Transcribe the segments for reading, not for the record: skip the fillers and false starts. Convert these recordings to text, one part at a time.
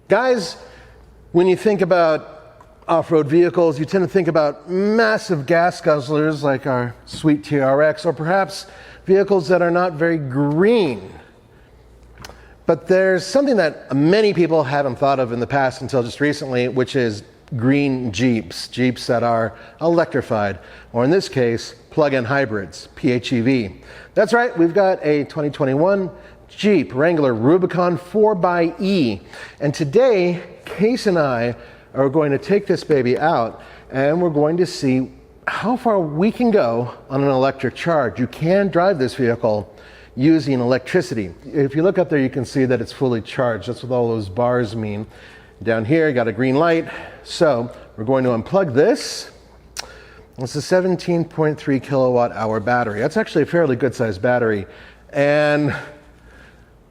Guys, when you think about off-road vehicles, you tend to think about massive gas guzzlers like our sweet TRX, or perhaps vehicles that are not very green. But there's something that many people haven't thought of in the past until just recently, which is green Jeeps. Jeeps that are electrified, or in this case, plug-in hybrids, PHEV. That's right, we've got a 2021 Jeep Wrangler Rubicon 4xe. And today, Case and I are going to take this baby out and we're going to see how far we can go on an electric charge. You can drive this vehicle using electricity. If you look up there, you can see that it's fully charged. That's what all those bars mean. Down here, you got a green light. So we're going to unplug this. It's a 17.3 kilowatt hour battery. That's actually a fairly good sized battery. And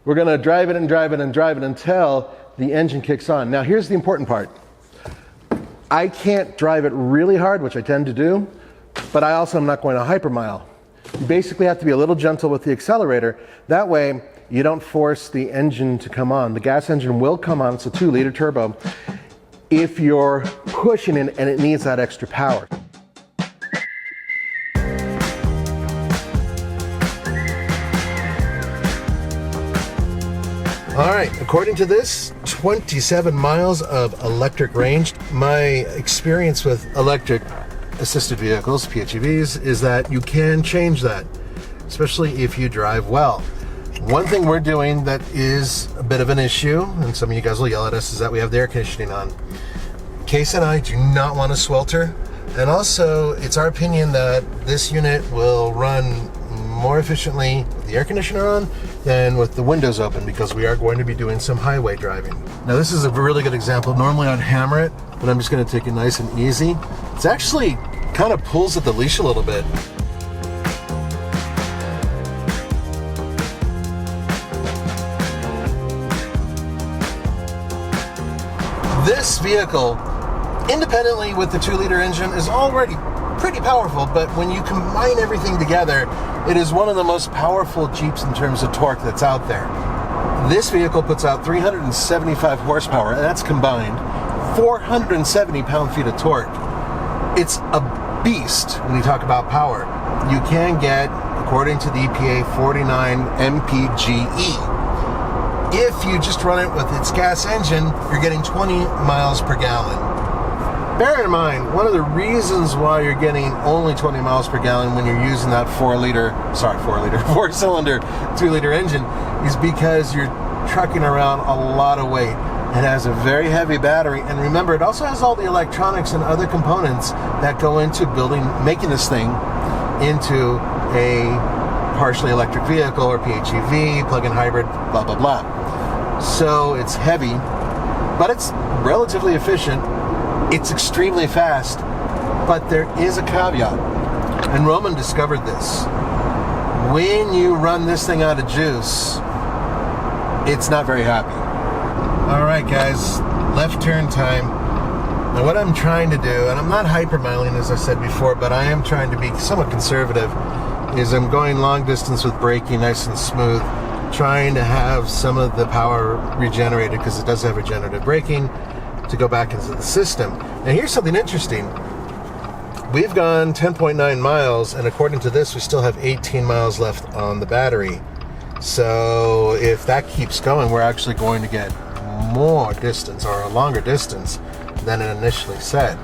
we're going to drive it and drive it and drive it until the engine kicks on. Now, here's the important part. I can't drive it really hard, which I tend to do, but I also am not going to hypermile. You basically have to be a little gentle with the accelerator. That way, you don't force the engine to come on. The gas engine will come on. It's a 2-liter turbo if you're pushing it and it needs that extra power. All right, according to this, 27 miles of electric range. My experience with electric assisted vehicles, PHEVs, is that you can change that, especially if you drive well. One thing we're doing that is a bit of an issue, and some of you guys will yell at us, is that we have the air conditioning on. Case and I do not want to swelter, and also it's our opinion that this unit will run more efficiently with the air conditioner on than with the windows open, because we are going to be doing some highway driving. Now this is a really good example. Normally I'd hammer it, but I'm just going to take it nice and easy. It's actually kind of pulls at the leash a little bit. This vehicle, independently with the 2-liter engine, is already pretty powerful, but when you combine everything together, it is one of the most powerful Jeeps in terms of torque that's out there. This vehicle puts out 375 horsepower, and that's combined 470 pound-feet of torque. It's a beast when you talk about power. You can get, according to the EPA, 49 mpge. If you just run it with its gas engine, you're getting 20 miles per gallon. Bear in mind, one of the reasons why you're getting only 20 miles per gallon when you're using that 4-cylinder 2-liter engine is because you're trucking around a lot of weight. It has a very heavy battery, and remember, it also has all the electronics and other components that go into making this thing into a partially electric vehicle or PHEV, plug-in hybrid, blah, blah, blah. So it's heavy, but it's relatively efficient. It's extremely fast, but there is a caveat, and Roman discovered this. When you run this thing out of juice, it's not very happy. All right, guys, left turn time. Now what I'm trying to do, and I'm not hypermiling as I said before, but I am trying to be somewhat conservative, is I'm going long distance with braking nice and smooth, trying to have some of the power regenerated, because it does have regenerative braking, to go back into the system. Now here's something interesting. We've gone 10.9 miles, and according to this, we still have 18 miles left on the battery. So if that keeps going, we're actually going to get more distance, or a longer distance than it initially said.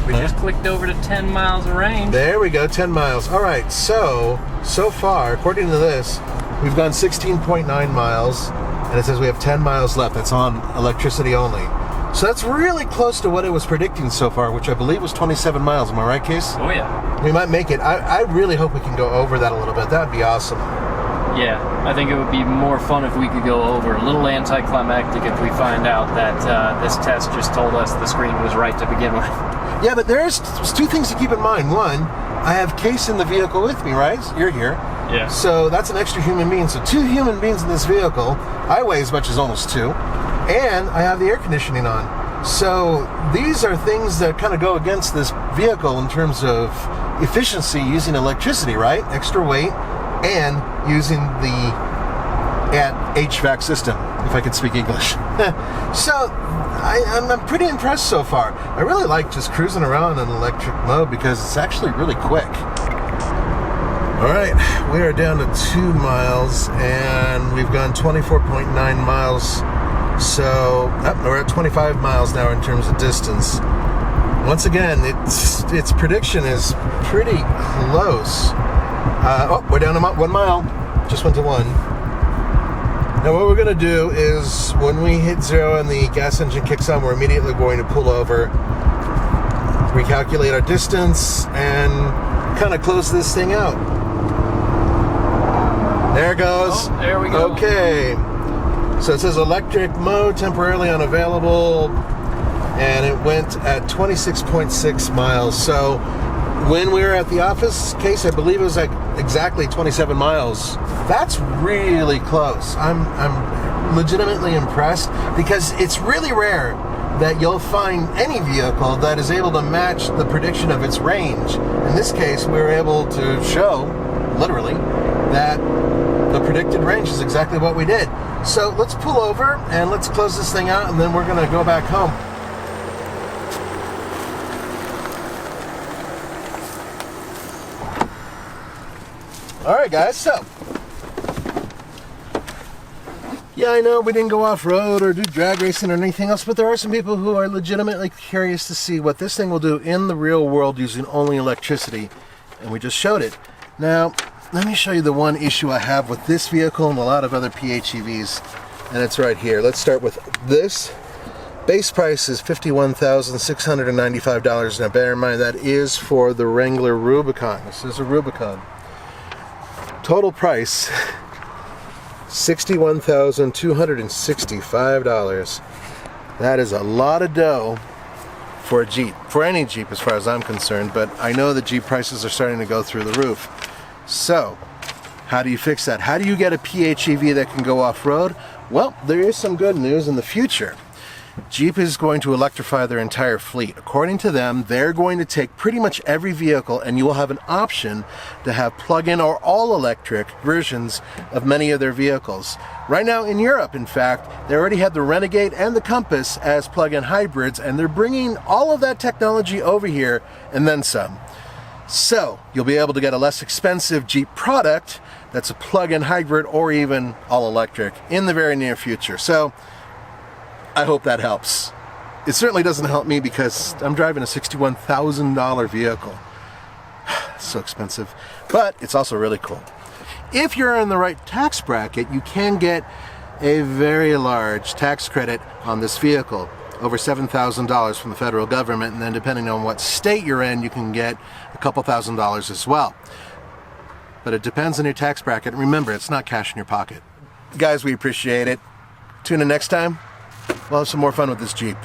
We just clicked over to 10 miles of range. There we go, 10 miles. All right, so far, according to this, we've gone 16.9 miles, and it says we have 10 miles left. That's on electricity only. So that's really close to what it was predicting so far, which I believe was 27 miles. Am I right, Case? Oh, yeah. We might make it. I really hope we can go over that a little bit. That would be awesome. Yeah, I think it would be more fun if we could go over. A little anticlimactic if we find out that this test just told us the screen was right to begin with. Yeah, but there's two things to keep in mind. One, I have Case in the vehicle with me, right? You're here. Yeah. So that's an extra human being. So 2 human beings in this vehicle. I weigh as much as almost 2. And I have the air conditioning on. So these are things that kind of go against this vehicle in terms of efficiency using electricity, right? Extra weight and using the HVAC system, if I could speak English. So I'm pretty impressed so far. I really like just cruising around in electric mode because it's actually really quick. All right, we are down to 2 miles and we've gone 24.9 miles. So we're at 25 miles now in terms of distance. Once again, its prediction is pretty close. We're down to 1 mile. Just went to 1. Now what we're going to do is when we hit 0 and the gas engine kicks on, we're immediately going to pull over, recalculate our distance, and kind of close this thing out. There it goes. Oh, there we go. Okay. So it says electric mode temporarily unavailable, and it went at 26.6 miles. So when we were at the office case, I believe it was like exactly 27 miles. That's really close. I'm legitimately impressed because it's really rare that you'll find any vehicle that is able to match the prediction of its range. In this case, we were able to show, literally, that the predicted range is exactly what we did. So let's pull over and let's close this thing out, and then we're going to go back home. All right, guys, so yeah, I know we didn't go off-road or do drag racing or anything else, but there are some people who are legitimately curious to see what this thing will do in the real world using only electricity, and we just showed it. Now, let me show you the one issue I have with this vehicle and a lot of other PHEVs, and it's right here. Let's start with this. Base price is $51,695. Now, bear in mind that is for the Wrangler Rubicon. This is a Rubicon. Total price, $61,265. That is a lot of dough for a Jeep, for any Jeep as far as I'm concerned, but I know the Jeep prices are starting to go through the roof. So, how do you fix that? How do you get a PHEV that can go off-road? Well, there is some good news in the future. Jeep is going to electrify their entire fleet. According to them, they're going to take pretty much every vehicle, and you will have an option to have plug-in or all-electric versions of many of their vehicles. Right now in Europe, in fact, they already had the Renegade and the Compass as plug-in hybrids, and they're bringing all of that technology over here and then some. So, you'll be able to get a less expensive Jeep product that's a plug-in hybrid or even all-electric in the very near future. So, I hope that helps. It certainly doesn't help me because I'm driving a $61,000 vehicle. It's so expensive, but it's also really cool. If you're in the right tax bracket, you can get a very large tax credit on this vehicle. Over $7,000 from the federal government, and then depending on what state you're in, you can get a couple $1,000s as well. But it depends on your tax bracket. Remember, it's not cash in your pocket. Guys, we appreciate it. Tune in next time. We'll have some more fun with this Jeep.